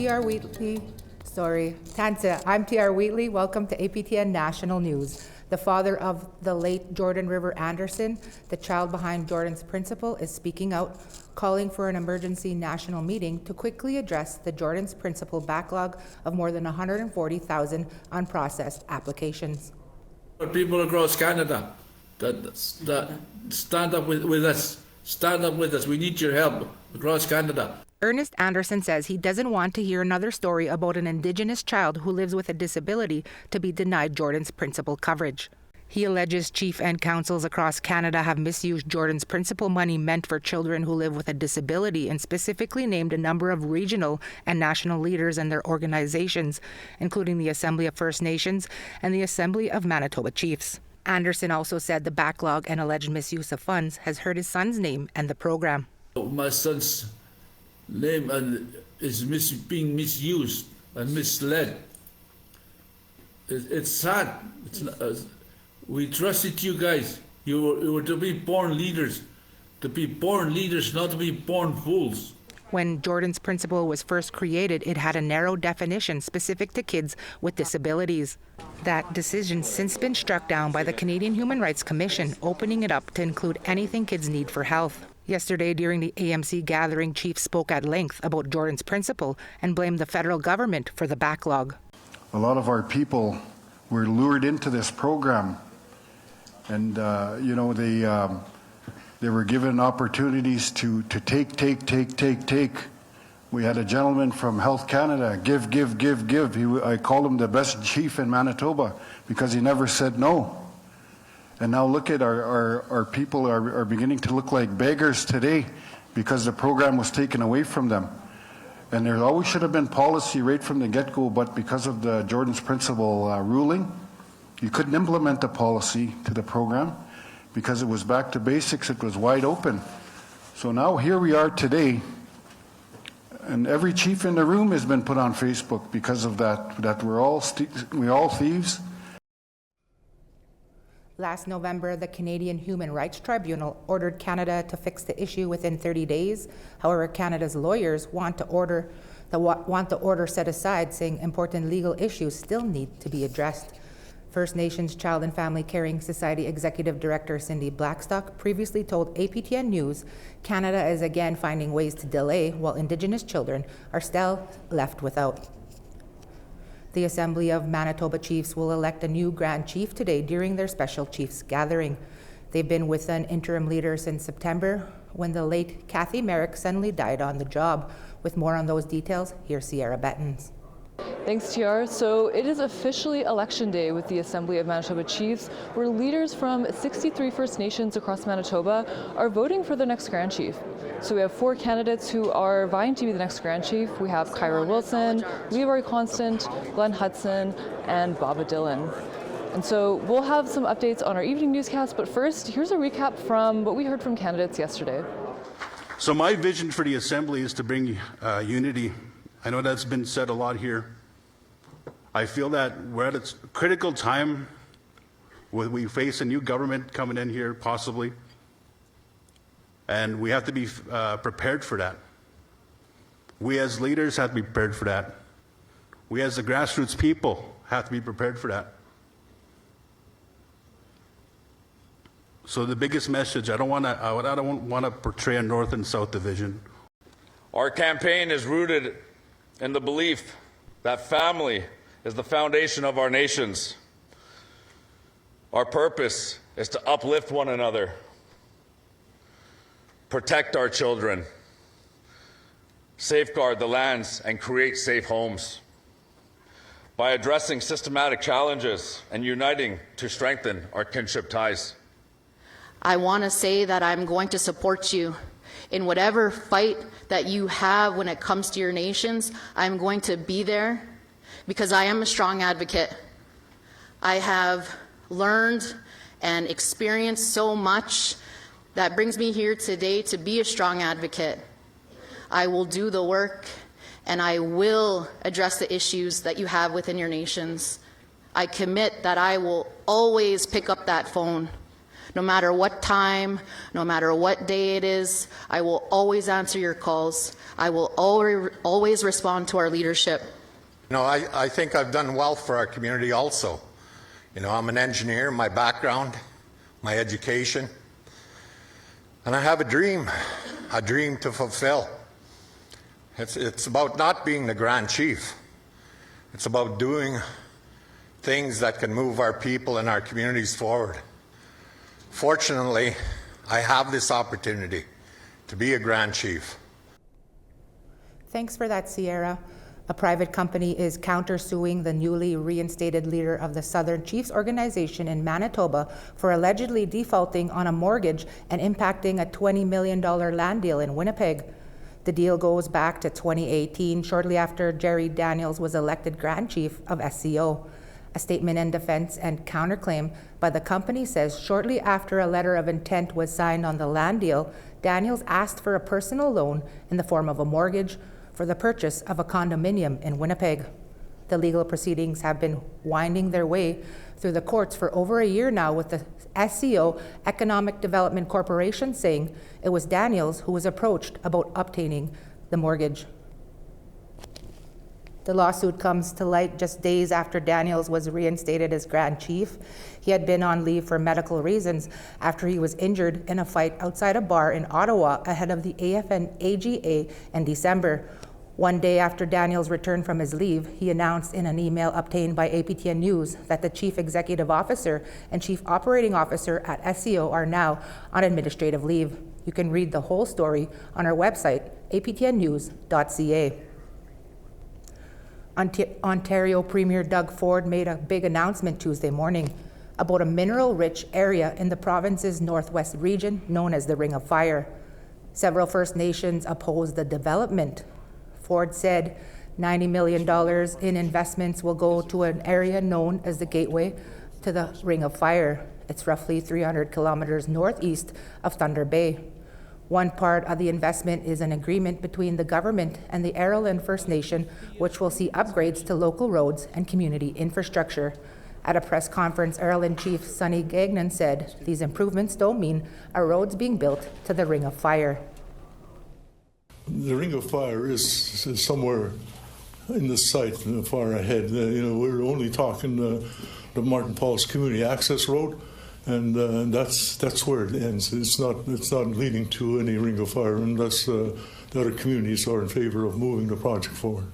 I'm TR Wheatley. Welcome to APTN National News. The father of the late Jordan River Anderson, the child behind Jordan's principal, is speaking out, calling for an emergency national meeting to quickly address the Jordan's principal backlog of more than 140,000 unprocessed applications. People across Canada that stand up with us. Stand up with us. We need your help across Canada. Ernest Anderson says he doesn't want to hear another story about an Indigenous child who lives with a disability to be denied Jordan's principal coverage. He alleges chief and councils across Canada have misused Jordan's principal money meant for children who live with a disability and specifically named a number of regional and national leaders and their organizations, including the Assembly of First Nations and the Assembly of Manitoba Chiefs. Anderson also said the backlog and alleged misuse of funds has hurt his son's name and the program. My son's name is being misused and misled. It's sad. We trusted you guys. You were to be born leaders. To be born leaders, not to be born fools. When Jordan's principal was first created, it had a narrow definition specific to kids with disabilities. That decision's since been struck down by the Canadian Human Rights Commission, opening it up to include anything kids need for health. Yesterday, during the AMC gathering, Chief spoke at length about Jordan's principal and blamed the federal government for the backlog. A lot of our people were lured into this program, and they were given opportunities to take. We had a gentleman from Health Canada, give. I called him the best chief in Manitoba because he never said no. And now look at our people are beginning to look like beggars today because the program was taken away from them. And there always should have been policy right from the get-go, but because of the Jordan's principal ruling, you couldn't implement the policy to the program because it was back to basics, it was wide open. So now here we are today, and every chief in the room has been put on Facebook because of that we're all thieves. Last November, the Canadian Human Rights Tribunal ordered Canada to fix the issue within 30 days. However, Canada's lawyers want the order set aside, saying important legal issues still need to be addressed. First Nations Child and Family Caring Society Executive Director Cindy Blackstock previously told APTN News Canada is again finding ways to delay while Indigenous children are still left without. The Assembly of Manitoba Chiefs will elect a new Grand Chief today during their special Chiefs gathering. They've been with an interim leader since September when the late Kathy Merrick suddenly died on the job. With more on those details, here's Sierra Bettens. Thanks, TR. So it is officially election day with the Assembly of Manitoba Chiefs, where leaders from 63 First Nations across Manitoba are voting for the next Grand Chief. So we have 4 candidates who are vying to be the next Grand Chief. We have Kyra Wilson, Leroy Constant, Glenn Hudson, and Baba Dillon. And so we'll have some updates on our evening newscast, but first, here's a recap from what we heard from candidates yesterday. So my vision for the Assembly is to bring unity. I know that's been said a lot here. I feel that we're at a critical time when we face a new government coming in here, possibly, and we have to be prepared for that. We as leaders have to be prepared for that. We as the grassroots people have to be prepared for that. So the biggest message, I don't want to portray a North and South division. Our campaign is rooted in the belief that family is the foundation of our nations. Our purpose is to uplift one another, protect our children, safeguard the lands, and create safe homes. By addressing systematic challenges and uniting to strengthen our kinship ties. I want to say that I'm going to support you in whatever fight that you have when it comes to your nations. I'm going to be there because I am a strong advocate. I have learned and experienced so much that brings me here today to be a strong advocate. I will do the work and I will address the issues that you have within your nations. I commit that I will always pick up that phone No matter what time, no matter what day it is, I will always answer your calls. I will always respond to our leadership. You know, I think I've done well for our community also. You know, I'm an engineer, my background, my education, and I have a dream to fulfill. It's about not being the Grand Chief. It's about doing things that can move our people and our communities forward. Fortunately, I have this opportunity to be a Grand Chief. Thanks for that, Sierra. A private company is countersuing the newly reinstated leader of the Southern Chiefs organization in Manitoba for allegedly defaulting on a mortgage and impacting a $20 million land deal in Winnipeg. The deal goes back to 2018, shortly after Jerry Daniels was elected Grand Chief of SCO. A statement in defense and counterclaim by the company says shortly after a letter of intent was signed on the land deal, Daniels asked for a personal loan in the form of a mortgage for the purchase of a condominium in Winnipeg. The legal proceedings have been winding their way through the courts for over a year now, with the SCO Economic Development Corporation saying it was Daniels who was approached about obtaining the mortgage. The lawsuit comes to light just days after Daniels was reinstated as Grand Chief. He had been on leave for medical reasons after he was injured in a fight outside a bar in Ottawa ahead of the AFN AGA in December. One day after Daniels returned from his leave, he announced in an email obtained by APTN News that the Chief Executive Officer and Chief Operating Officer at SCO are now on administrative leave. You can read the whole story on our website, aptnnews.ca. Ontario Premier Doug Ford made a big announcement Tuesday morning about a mineral-rich area in the province's northwest region known as the Ring of Fire. Several First Nations opposed the development. Ford said $90 million in investments will go to an area known as the Gateway to the Ring of Fire. It's roughly 300 kilometers northeast of Thunder Bay. One part of the investment is an agreement between the government and the Arrowland First Nation, which will see upgrades to local roads and community infrastructure. At a press conference, Arrowland Chief Sonny Gagnon said these improvements don't mean a road's being built to the Ring of Fire. The Ring of Fire is somewhere in the site far ahead. We're only talking the Martin Paul's Community Access Road, and that's where it ends. It's not leading to any Ring of Fire, unless the other communities are in favor of moving the project forward.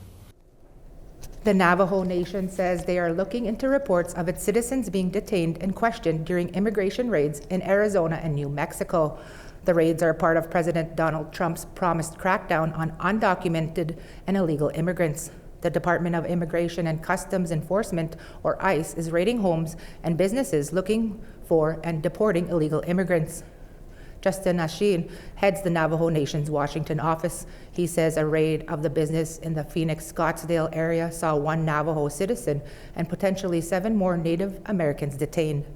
The Navajo Nation says they are looking into reports of its citizens being detained and questioned during immigration raids in Arizona and New Mexico. The raids are part of President Donald Trump's promised crackdown on undocumented and illegal immigrants. The Department of Immigration and Customs Enforcement, or ICE, is raiding homes and businesses looking for and deporting illegal immigrants. Justin Ashin heads the Navajo Nation's Washington office. He says a raid of the business in the Phoenix-Scottsdale area saw one Navajo citizen and potentially 7 more Native Americans detained.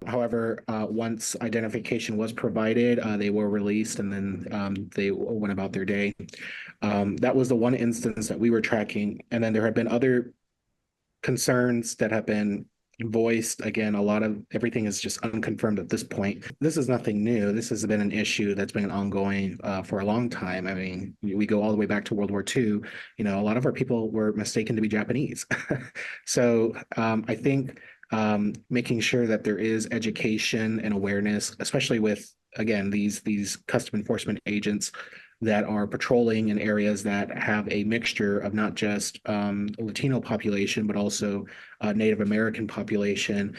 However, once identification was provided, they were released, and then they went about their day. That was the one instance that we were tracking. And then there have been other concerns that have been voiced. Again, a lot of everything is just unconfirmed at this point. This is nothing new. This has been an issue that's been ongoing for a long time. I mean, we go all the way back to World War II. A lot of our people were mistaken to be Japanese. So I think making sure that there is education and awareness, especially with, again, these custom enforcement agents that are patrolling in areas that have a mixture of not just Latino population, but also Native American population.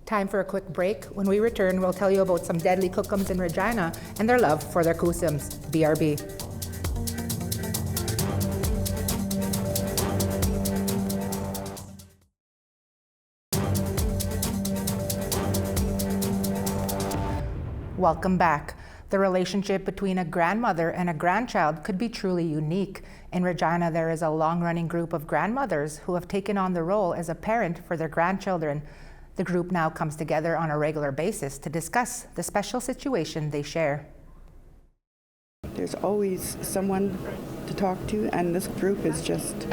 Time for a quick break. When we return, we'll tell you about some deadly cookums in Regina and their love for their kusums. BRB. Welcome back. The relationship between a grandmother and a grandchild could be truly unique. In Regina, there is a long-running group of grandmothers who have taken on the role as a parent for their grandchildren. The group now comes together on a regular basis to discuss the special situation they share. There's always someone to talk to, and this group is just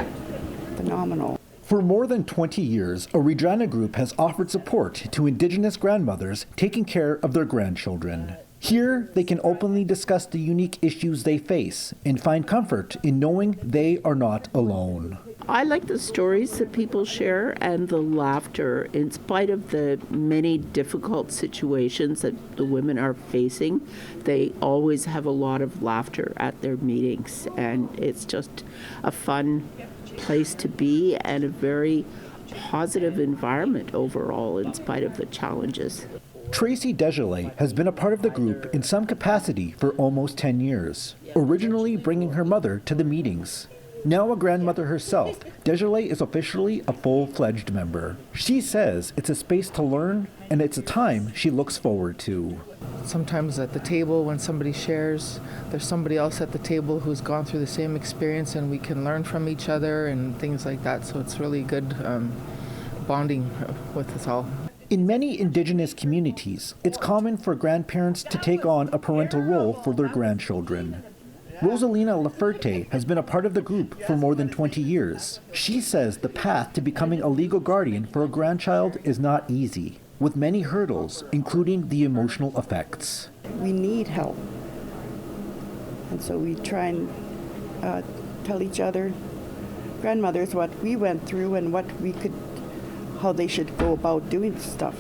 phenomenal. For more than 20 years, a Regina group has offered support to Indigenous grandmothers taking care of their grandchildren. Here, they can openly discuss the unique issues they face and find comfort in knowing they are not alone. I like the stories that people share and the laughter. In spite of the many difficult situations that the women are facing, they always have a lot of laughter at their meetings, and it's just a fun place to be and a very positive environment overall in spite of the challenges. Tracy Desjardins has been a part of the group in some capacity for almost 10 years, originally bringing her mother to the meetings. Now a grandmother herself, Desjardins is officially a full-fledged member. She says it's a space to learn, and it's a time she looks forward to. Sometimes at the table when somebody shares, there's somebody else at the table who's gone through the same experience, and we can learn from each other and things like that. So it's really good bonding with us all. In many Indigenous communities, it's common for grandparents to take on a parental role for their grandchildren. Rosalina Laferte has been a part of the group for more than 20 years. She says the path to becoming a legal guardian for a grandchild is not easy, with many hurdles, including the emotional effects. We need help. And so we try and tell each other, grandmothers, what we went through and how they should go about doing stuff,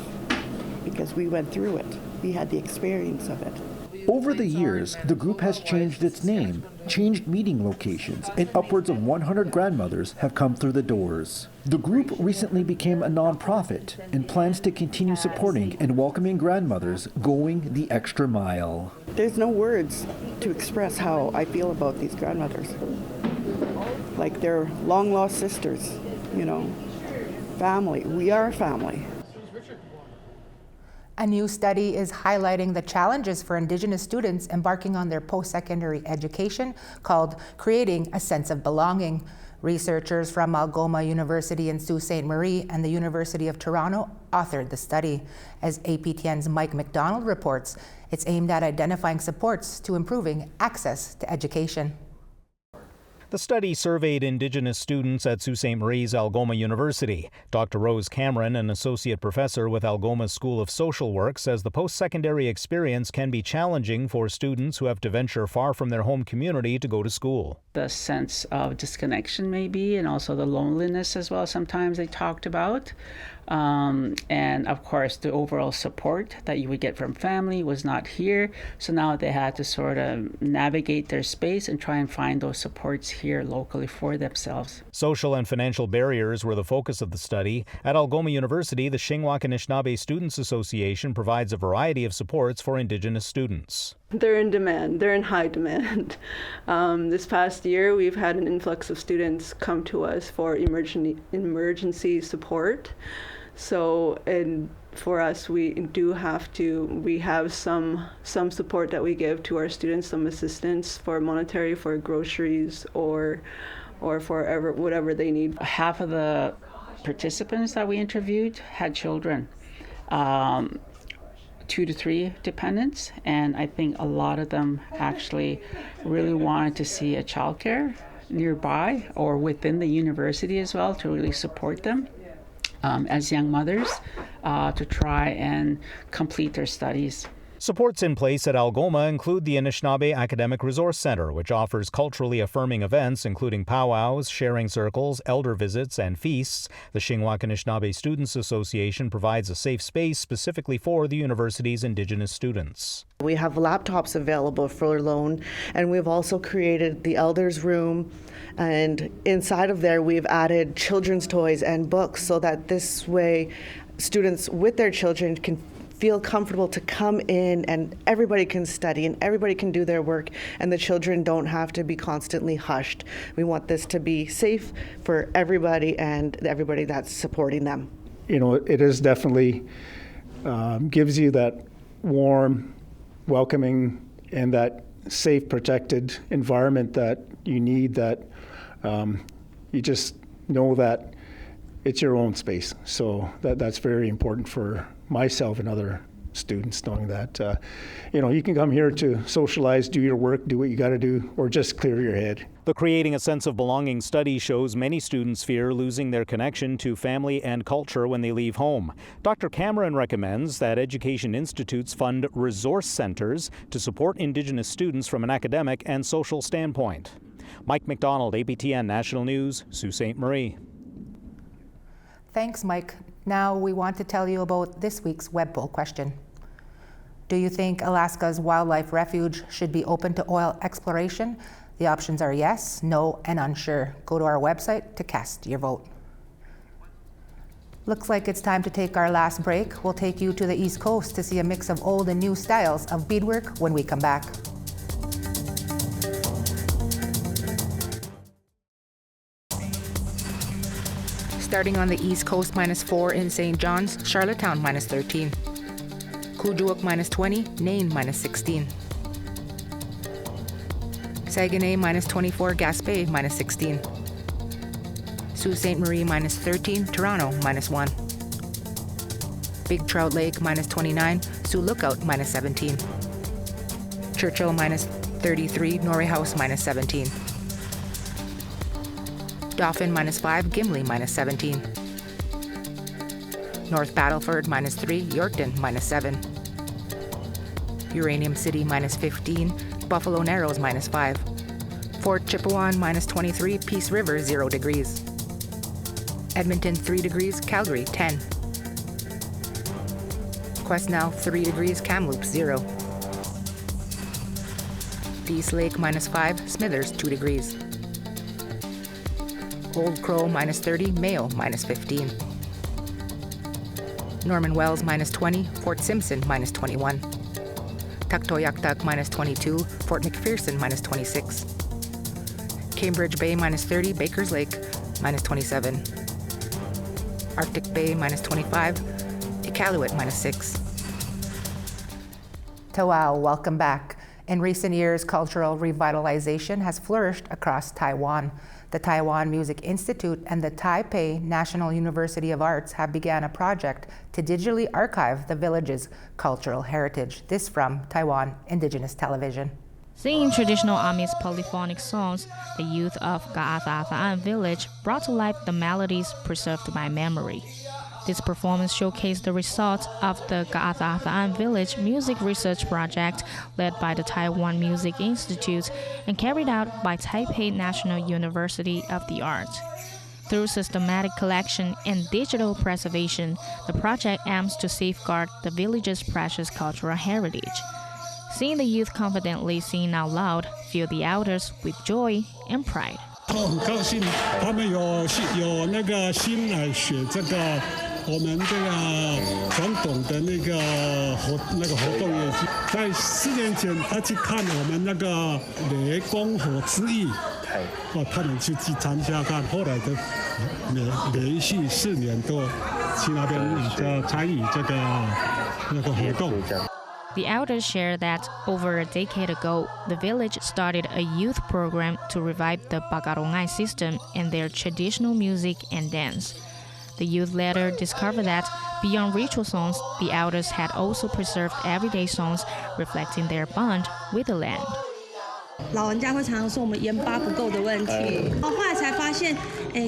because we went through it. We had the experience of it. Over the years, the group has changed its name, changed meeting locations, and upwards of 100 grandmothers have come through the doors. The group recently became a nonprofit and plans to continue supporting and welcoming grandmothers going the extra mile. There's no words to express how I feel about these grandmothers. Like they're long-lost sisters, family. We are a family. A new study is highlighting the challenges for Indigenous students embarking on their post-secondary education called Creating a Sense of Belonging. Researchers from Algoma University in Sault Ste. Marie and the University of Toronto authored the study. As APTN's Mike McDonald reports, it's aimed at identifying supports to improving access to education. The study surveyed Indigenous students at Sault Ste. Marie's Algoma University. Dr. Rose Cameron, an associate professor with Algoma's School of Social Work, says the post-secondary experience can be challenging for students who have to venture far from their home community to go to school. The sense of disconnection maybe, and also the loneliness as well sometimes they talked about. And of course the overall support that you would get from family was not here, so now they had to sort of navigate their space and try and find those supports here locally for themselves. Social and financial barriers were the focus of the study. At Algoma University, the Shingwak Anishinaabe Students Association provides a variety of supports for Indigenous students. They're in demand. They're in high demand. This past year, we've had an influx of students come to us for emergency support. So, and for us, we have some support that we give to our students, some assistance for monetary, for groceries, or for whatever they need. Half of the participants that we interviewed had children. 2 to 3 dependents, and I think a lot of them actually really wanted to see a childcare nearby or within the university as well to really support them as young mothers to try and complete their studies. Supports in place at Algoma include the Anishinaabe Academic Resource Center, which offers culturally affirming events including powwows, sharing circles, elder visits, and feasts. The Shingwak Anishinaabe Students Association provides a safe space specifically for the university's Indigenous students. We have laptops available for loan, and we've also created the elders room, and inside of there we've added children's toys and books so that this way students with their children can feel comfortable to come in and everybody can study and everybody can do their work and the children don't have to be constantly hushed. We want this to be safe for everybody and everybody that's supporting them. It is definitely gives you that warm, welcoming, and that safe, protected environment that you need, that you just know that it's your own space. So that's very important for myself and other students, knowing that, you can come here to socialize, do your work, do what you got to do, or just clear your head. The Creating a Sense of Belonging study shows many students fear losing their connection to family and culture when they leave home. Dr. Cameron recommends that education institutes fund resource centers to support Indigenous students from an academic and social standpoint. Mike McDonald, APTN National News, Sault Ste. Marie. Thanks, Mike. Now we want to tell you about this week's web poll question. Do you think Alaska's wildlife refuge should be open to oil exploration? The options are yes, no, and unsure. Go to our website to cast your vote. Looks like it's time to take our last break. We'll take you to the East Coast to see a mix of old and new styles of beadwork when we come back. Starting on the East Coast, -4 in St. John's, Charlottetown -13. Kuujjuaq -20, Nain -16. Saguenay -24, Gaspé -16. Sault Ste. Marie -13, Toronto -1. Big Trout Lake -29, Sioux Lookout -17. Churchill -33, Norrie House -17. Dauphin -5, Gimli -17. North Battleford -3, Yorkton -7. Uranium City -15, Buffalo Narrows -5. Fort Chipewyan -23, Peace River 0 degrees. Edmonton 3 degrees, Calgary 10. Quesnel 3 degrees, Kamloops 0. Dease Lake -5, Smithers 2 degrees. Old Crow -30, Mayo -15. Norman Wells -20, Fort Simpson -21. Tuktoyaktuk -22, Fort McPherson -26. Cambridge Bay -30, Bakers Lake -27. Arctic Bay -25, Iqaluit -6. Tawau, welcome back. In recent years, cultural revitalization has flourished across Taiwan. The Taiwan Music Institute and the Taipei National University of Arts have begun a project to digitally archive the village's cultural heritage. This from Taiwan Indigenous Television. Singing traditional Amis polyphonic songs, the youth of Ka'atha'atha'an village brought to life the melodies preserved by memory. This performance showcased the results of the Ka'atha'atha'an Village Music Research Project led by the Taiwan Music Institute and carried out by Taipei National University of the Arts. Through systematic collection and digital preservation, the project aims to safeguard the village's precious cultural heritage. Seeing the youth confidently sing out loud filled the elders with joy and pride. 很高兴他们有那个心来学这个我们这个传统的那个活动乐器。在4年前，他去看我们那个雷公火之役，他们去参加看，后来的连续4年都去那边参与这个活动。The elders share that over a decade ago, the village started a youth program to revive the Bagarongai system and their traditional music and dance. The youth later discovered that beyond ritual songs, the elders had also preserved everyday songs reflecting their bond with the land. 老人家会常常说我们盐巴不够的问题，后来才发现，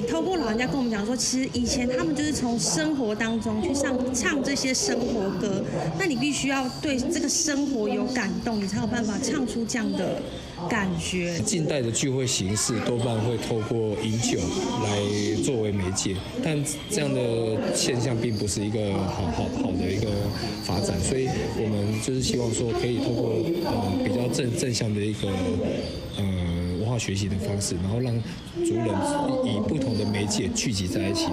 透过老人家跟我们讲说，其实以前他们就是从生活当中去唱这些生活歌，那你必须要对这个生活有感动，你才有办法唱出这样的感觉。近代的聚会形式多半会透过饮酒来作为媒介，但这样的现象并不是一个好的一个发展，所以我们就是希望说可以透过比较正向的一个文化学习的方式，然后让族人以不同的媒介聚集在一起。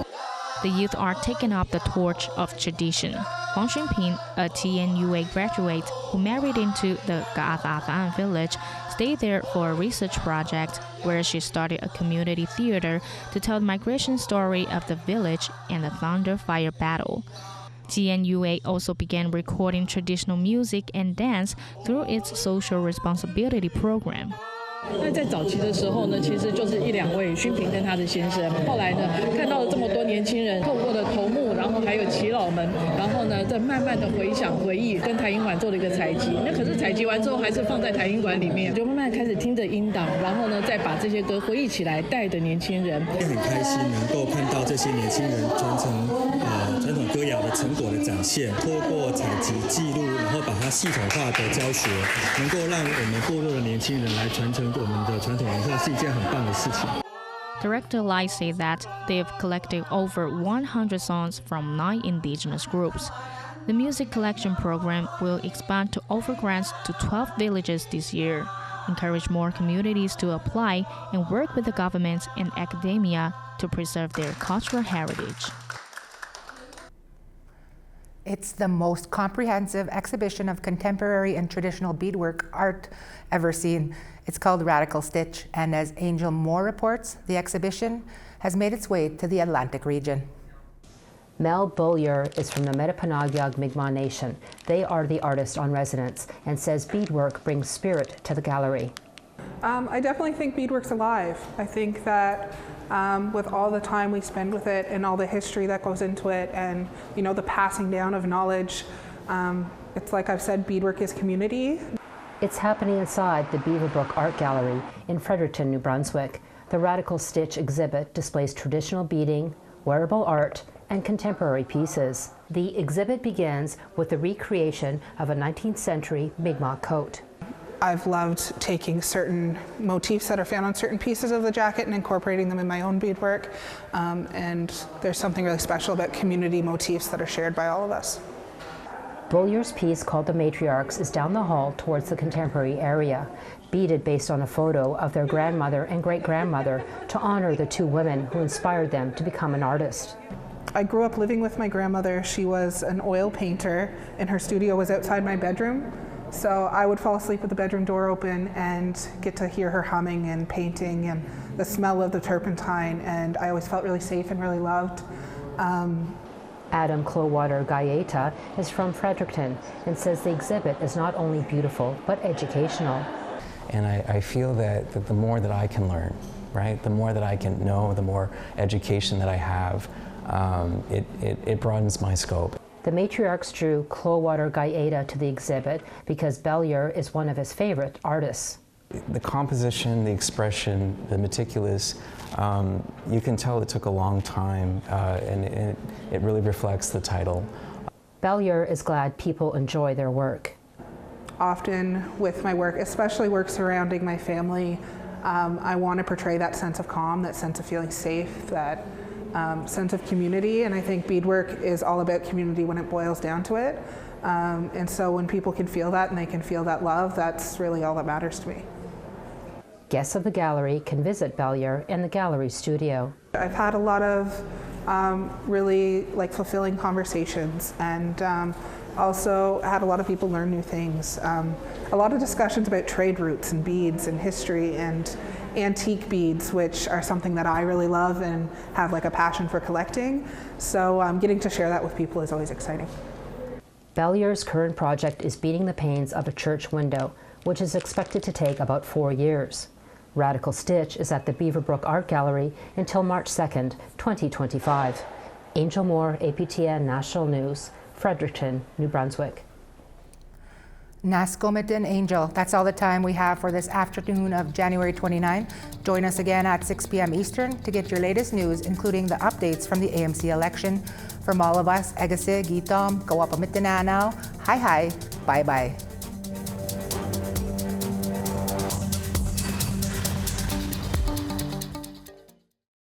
The youth are taking up the torch of tradition. Huang Xunping, a TNUA graduate who married into the Ka'atha'atha'an village, stayed there for a research project where she started a community theater to tell the migration story of the village and the Thunder Fire Battle. TNUA also began recording traditional music and dance through its social responsibility program. 那在早期的时候呢，其实就是一两位勋平跟他的先生。后来呢，看到了这么多年轻人透过了头目，然后还有耆老们，然后呢，再慢慢的回想回忆，跟台音馆做了一个采集。那可是采集完之后，还是放在台音馆里面，就慢慢开始听着音档，然后呢，再把这些歌回忆起来，带着年轻人。也很开心能够看到这些年轻人传承传统歌谣的成果的展现，透过采集记录，然后把它系统化的教学，能够让我们部落的年轻人来传承我们的传统文化，是一件很棒的事情。Director Lai said that they've collected over 100 songs from 9 indigenous groups. The music collection program will expand to offer grants to 12 villages this year, encourage more communities to apply, and work with the government and academia to preserve their cultural heritage. It's the most comprehensive exhibition of contemporary and traditional beadwork art ever seen. It's called Radical Stitch, and as Angel Moore reports, the exhibition has made its way to the Atlantic region. Mel Beaulieu is from the Metapanagog Mi'kmaq Nation. They are the artist on residence and says beadwork brings spirit to the gallery. I definitely think beadwork's alive. I think that with all the time we spend with it and all the history that goes into it and the passing down of knowledge, it's like I've said, beadwork is community. It's happening inside the Beaverbrook Art Gallery in Fredericton, New Brunswick. The Radical Stitch exhibit displays traditional beading, wearable art, and contemporary pieces. The exhibit begins with the recreation of a 19th century Mi'kmaq coat. I've loved taking certain motifs that are found on certain pieces of the jacket and incorporating them in my own beadwork. And there's something really special about community motifs that are shared by all of us. Beaulieu's piece, called The Matriarchs, is down the hall towards the contemporary area, beaded based on a photo of their grandmother and great-grandmother to honor the two women who inspired them to become an artist. I grew up living with my grandmother. She was an oil painter, and her studio was outside my bedroom. So I would fall asleep with the bedroom door open and get to hear her humming and painting and the smell of the turpentine, and I always felt really safe and really loved. Adam Clowater Gaieta is from Fredericton and says the exhibit is not only beautiful but educational. And I feel that the more that I can learn, right, the more that I can know, the more education that I have, it broadens my scope. The Matriarchs drew Clowater Gaieta to the exhibit because Beaulieu is one of his favorite artists. The composition, the expression, the meticulous, you can tell it took a long time, and it really reflects the title. Beaulieu is glad people enjoy their work. Often with my work, especially work surrounding my family, I want to portray that sense of calm, that sense of feeling safe, that sense of community, and I think beadwork is all about community when it boils down to it. And so when people can feel that and they can feel that love, that's really all that matters to me. Guests of the gallery can visit Beaulieu in the gallery studio. I've had a lot of really fulfilling conversations, and also had a lot of people learn new things. A lot of discussions about trade routes and beads and history and antique beads, which are something that I really love and have a passion for collecting. So getting to share that with people is always exciting. Beaulieu's current project is beading the panes of a church window, which is expected to take about 4 years. Radical Stitch is at the Beaverbrook Art Gallery until March 2nd, 2025. Angel Moore, APTN National News, Fredericton, New Brunswick. Naskomitin Angel. That's all the time we have for this afternoon of January 29. Join us again at 6 p.m. Eastern to get your latest news, including the updates from the AMC election. From all of us, Egase, Gitom, Kawapamitinanaw, hi, bye-bye.